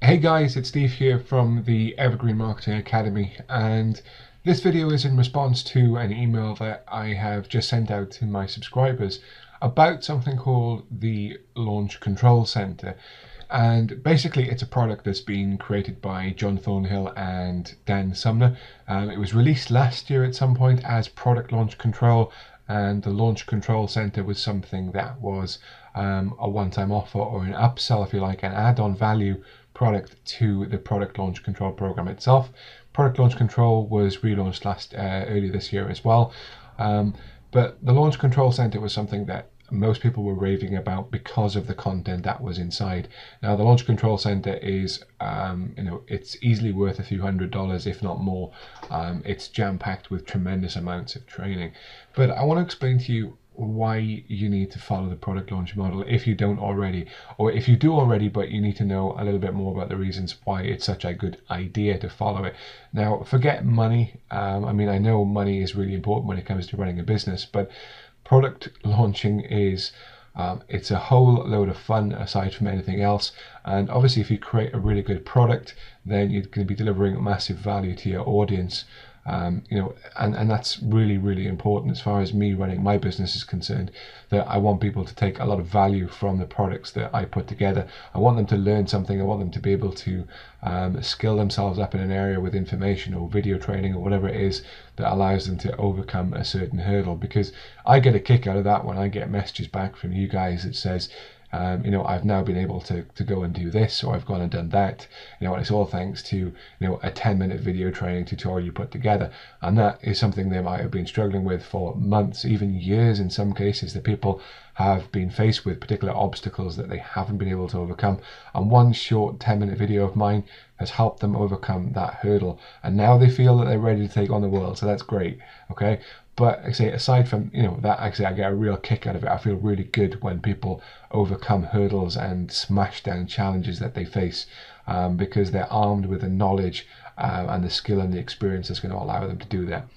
Hey guys, it's Steve here from the Evergreen Marketing Academy, and this video is in response to an email that I have just sent out to my subscribers about something called the Launch Control Center. And basically it's a product that's been created by John Thornhill and Dan Sumner. It was released last year at some point as Product Launch Control, and the Launch Control Center was something that was a one-time offer or an upsell, if you like, an add-on value product to the Product Launch Control program itself. Product Launch Control was relaunched earlier this year as well, but the Launch Control Center was something that most people were raving about because of the content that was inside. Now, the Launch Control Center is, it's easily worth a few $100s, if not more. It's jam-packed with tremendous amounts of training. But I want to explain to you why you need to follow the product launch model if you don't already, or if you do already but you need to know a little bit more about the reasons why it's such a good idea to follow it. Now, forget money. I mean, I know money is really important when it comes to running a business, but product launching is it's a whole load of fun aside from anything else. And obviously if you create a really good product, then you're going to be delivering massive value to your audience. And that's really, really important as far as me running my business is concerned, that I want people to take a lot of value from the products that I put together. I want them to learn something. I want them to be able to skill themselves up in an area with information or video training or whatever it is that allows them to overcome a certain hurdle, because I get a kick out of that when I get messages back from you guys that says, I've now been able to go and do this, or I've gone and done that, and it's all thanks to, a 10-minute video training tutorial you put together. And that is something they might have been struggling with for months, even years in some cases, that people have been faced with particular obstacles that they haven't been able to overcome. And one short 10-minute video of mine has helped them overcome that hurdle. And now they feel that they're ready to take on the world. So that's great. Okay. But I say, aside from that, actually I get a real kick out of it. I feel really good when people overcome hurdles and smash down challenges that they face, because they're armed with the knowledge and the skill and the experience that's going to allow them to do that.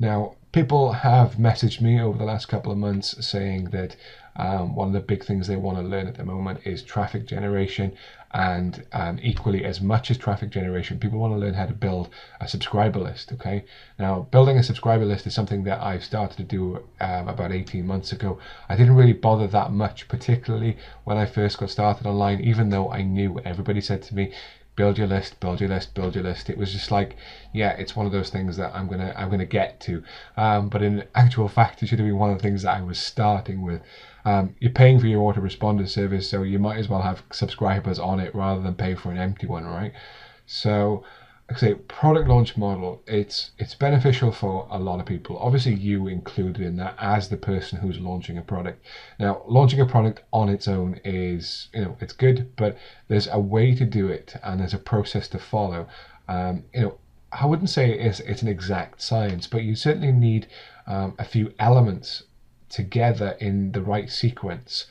Now, people have messaged me over the last couple of months saying that one of the big things they want to learn at the moment is traffic generation, and equally as much as traffic generation, people want to learn how to build a subscriber list. Okay, now building a subscriber list is something that I've started to do about 18 months ago. I didn't really bother that much, particularly when I first got started online, even though I knew everybody said to me, build your list, build your list, build your list. It was just like, yeah, it's one of those things that I'm gonna get to. But in actual fact, it should have been one of the things that I was starting with. You're paying for your autoresponder service, so you might as well have subscribers on it rather than pay for an empty one, right? So, like I say, product launch model, it's beneficial for a lot of people. Obviously, you included in that as the person who's launching a product. Now, launching a product on its own is, it's good, but there's a way to do it and there's a process to follow. I wouldn't say it's an exact science, but you certainly need a few elements together in the right sequence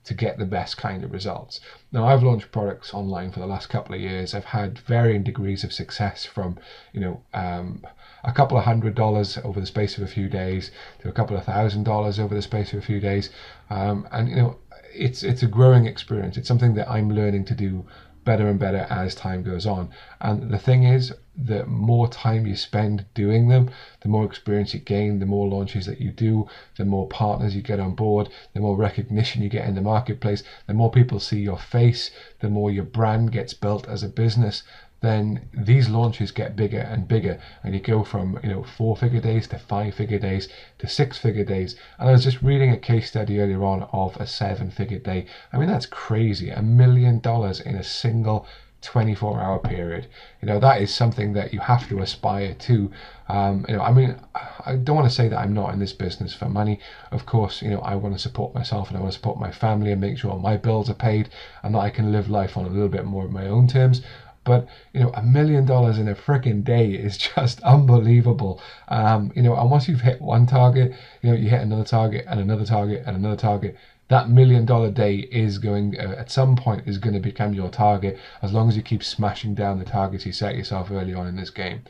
to get the best kind of results. Now, I've launched products online for the last couple of years. I've had varying degrees of success, from a couple of $100s over the space of a few days to a couple of $1,000s over the space of a few days, and it's a growing experience. It's something that I'm learning to do better and better as time goes on. And the thing is, the more time you spend doing them, the more experience you gain, the more launches that you do, the more partners you get on board, the more recognition you get in the marketplace, the more people see your face, the more your brand gets built as a business. Then these launches get bigger and bigger, and you go from 4-figure days to 5-figure days to 6-figure days. And I was just reading a case study earlier on of a 7-figure day. I mean, that's crazy. $1 million in a single 24-hour period. That is something that you have to aspire to. I mean, I don't want to say that I'm not in this business for money. Of course, I want to support myself and I want to support my family and make sure my bills are paid and that I can live life on a little bit more of my own terms. But $1 million in a freaking day is just unbelievable. And once you've hit one target, you hit another target and another target and another target. That $1 million day is going at some point is going to become your target, as long as you keep smashing down the targets you set yourself early on in this game.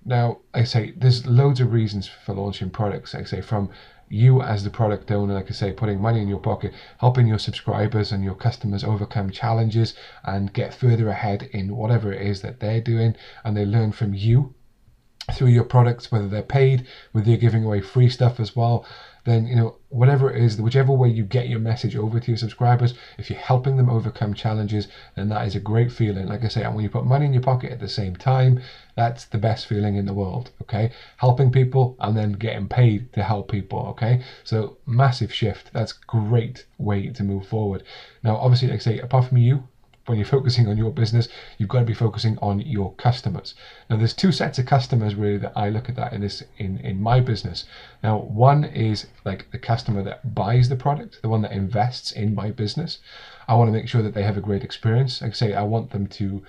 Now, like I say, there's loads of reasons for launching products. Like I say, from you as the product owner, like I say, putting money in your pocket, helping your subscribers and your customers overcome challenges and get further ahead in whatever it is that they're doing, and they learn from you through your products, whether they're paid, whether you're giving away free stuff as well. Then, you know, whatever it is, whichever way you get your message over to your subscribers, if you're helping them overcome challenges, then that is a great feeling. Like I say, and when you put money in your pocket at the same time, that's the best feeling in the world. Okay, helping people and then getting paid to help people. Okay, so massive shift. That's a great way to move forward. Now, obviously, like I say, apart from you, when you're focusing on your business, you've got to be focusing on your customers. Now, there's two sets of customers really that I look at that in my business. Now, one is like the customer that buys the product, the one that invests in my business. I want to make sure that they have a great experience. Like I say, I want them to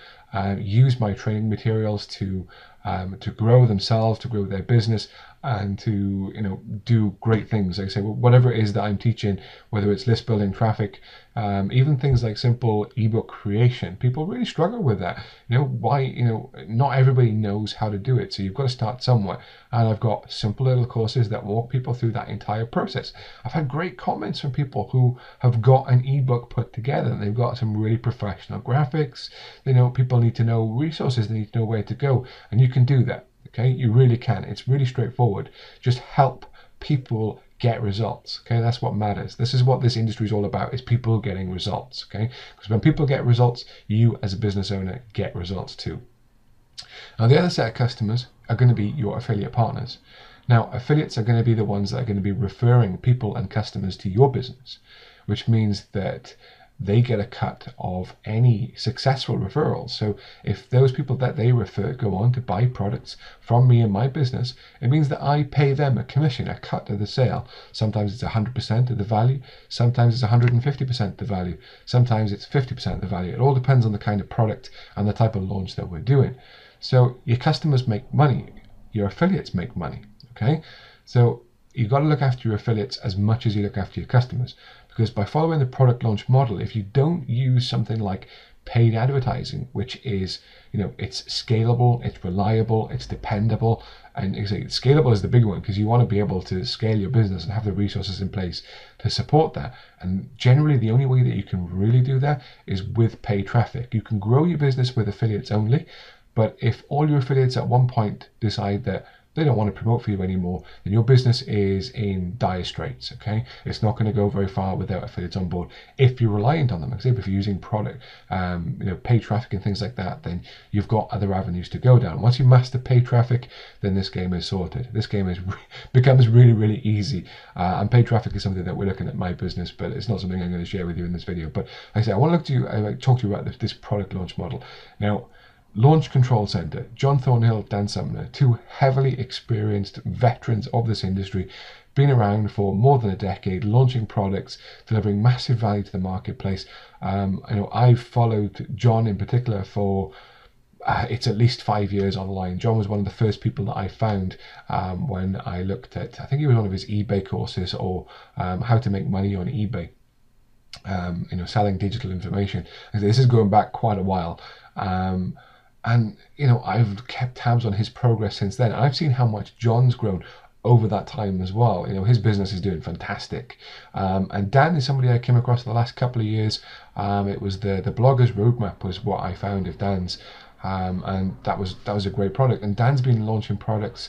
use my training materials to grow themselves, to grow their business, and to, you know, do great things. Like I say, whatever it is that I'm teaching, whether it's list building, traffic, even things like simple ebook creation, people really struggle with that. You know, why? You know, not everybody knows how to do it, so you've got to start somewhere. And I've got simple little courses that walk people through that entire process. I've had great comments from people who have got an ebook put together and they've got some really professional graphics. You know, people need to know resources, they need to know where to go, and you can do that. Okay, you really can. It's really straightforward. Just help people get results. Okay, that's what matters. This is what this industry is all about, is people getting results. Okay, because when people get results, you as a business owner get results too. Now, the other set of customers are going to be your affiliate partners. Now, affiliates are going to be the ones that are going to be referring people and customers to your business, which means that they get a cut of any successful referrals. So if those people that they refer go on to buy products from me and my business, it means that I pay them a commission, a cut of the sale. Sometimes it's 100% of the value, sometimes it's 150% the value, sometimes it's 50% the value. It all depends on the kind of product and the type of launch that we're doing. So your customers make money, your affiliates make money. Okay, so you've got to look after your affiliates as much as you look after your customers, because by following the product launch model, if you don't use something like paid advertising, which is, you know, it's scalable, it's reliable, it's dependable, and scalable is the big one, because you want to be able to scale your business and have the resources in place to support that. And generally the only way that you can really do that is with paid traffic. You can grow your business with affiliates only, but if all your affiliates at one point decide that they don't want to promote for you anymore, then your business is in dire straits. Okay, it's not going to go very far without affiliates on board. If you're reliant on them, if you're using product, you know, paid traffic and things like that, then you've got other avenues to go down. Once you master paid traffic, then this game is sorted. This game becomes really, really easy. And paid traffic is something that we're looking at my business, but it's not something I'm going to share with you in this video. But like I say, I want to talk to you about this product launch model now. Launch Control Center, John Thornhill, Dan Sumner, two heavily experienced veterans of this industry, been around for more than a decade, launching products, delivering massive value to the marketplace. You know, I've followed John in particular for it's at least 5 years online. John was one of the first people that I found when I looked at, I think it was one of his eBay courses, or how to make money on eBay. You know, selling digital information. This is going back quite a while. And, you know, I've kept tabs on his progress since then. I've seen how much John's grown over that time as well. You know, his business is doing fantastic. And Dan is somebody I came across the last couple of years. It was the Blogger's Roadmap was what I found of Dan's. And that was a great product. And Dan's been launching products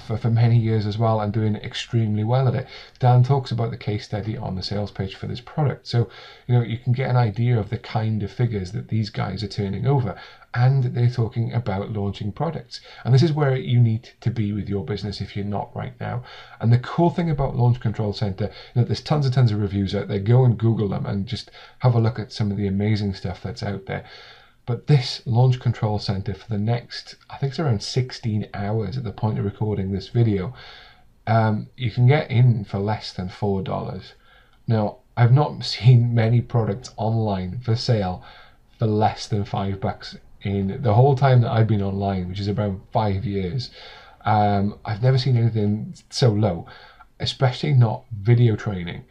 for many years as well, and doing extremely well at it. Dan talks about the case study on the sales page for this product, so you know, you can get an idea of the kind of figures that these guys are turning over, and they're talking about launching products. And this is where you need to be with your business if you're not right now. And the cool thing about Launch Control Center, you know, there's tons of reviews out there. Go and Google them and just have a look at some of the amazing stuff that's out there. But this Launch Control Center, for the next, I think it's around 16 hours at the point of recording this video, you can get in for less than $4. Now, I've not seen many products online for sale for less than $5 in the whole time that I've been online, which is around 5 years. I've never seen anything so low, especially not video training,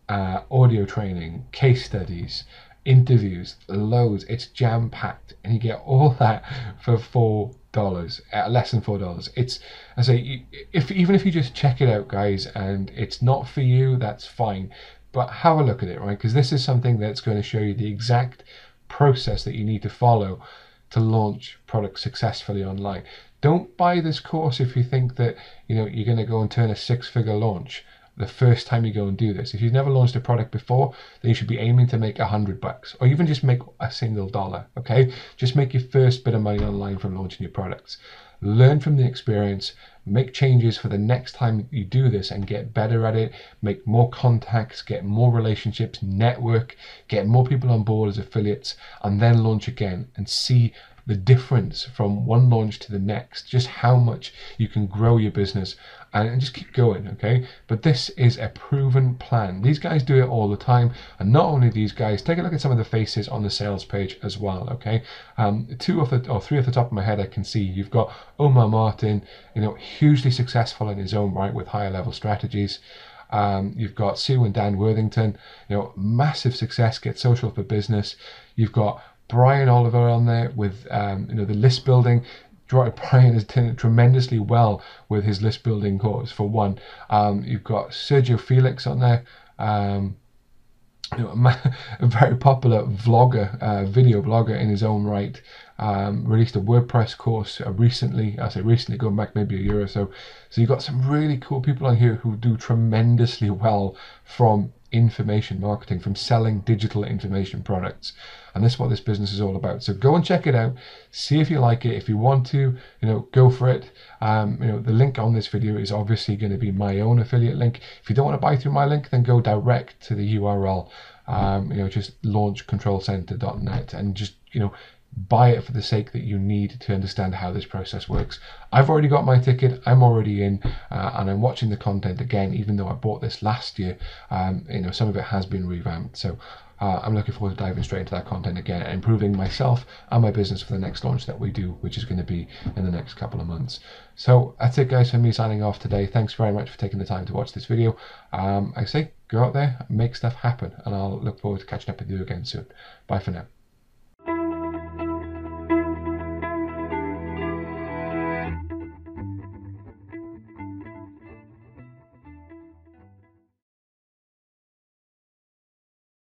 audio training, case studies, interviews, loads. It's jam packed, and you get all that for $4, less than $4. It's, I say, even if you just check it out, guys, and it's not for you, that's fine. But have a look at it, right? Because this is something that's going to show you the exact process that you need to follow to launch products successfully online. Don't buy this course if you think that you're going to go and turn a six-figure launch the first time you go and do this. If you've never launched a product before, then you should be aiming to make $100, or even just make a single dollar. Okay, just make your first bit of money online from launching your products. Learn from the experience, make changes for the next time you do this and get better at it, make more contacts, get more relationships, network, get more people on board as affiliates, and then launch again and see the difference from one launch to the next, just how much you can grow your business, and just keep going. Okay, but this is a proven plan. These guys do it all the time, and not only these guys, take a look at some of the faces on the sales page as well. Okay, three off the top of my head I can see. You've got Omar Martin, hugely successful in his own right with higher level strategies. You've got Sue and Dan Worthington, massive success, get social for business. You've got Brian Oliver on there with the list building. Brian has done tremendously well with his list building course, for one. You've got Sergio Felix on there, a very popular vlogger, video blogger in his own right. Released a WordPress course recently. I say recently, going back maybe a year or so. So you've got some really cool people on here who do tremendously well from information marketing, from selling digital information products, and this is what this business is all about. So go and check it out, see if you like it. If you want to, go for it. The link on this video is obviously going to be my own affiliate link. If you don't want to buy through my link, then go direct to the URL. Just launchcontrolcenter.net and just buy it for the sake that you need to understand how this process works. I've already got my ticket, I'm already in, and I'm watching the content again, even though I bought this last year. Some of it has been revamped, so I'm looking forward to diving straight into that content again and improving myself and my business for the next launch that we do, which is going to be in the next couple of months. So that's it, guys, for me signing off today. Thanks very much for taking the time to watch this video. I say, go out there, make stuff happen, and I'll look forward to catching up with you again soon. Bye for now.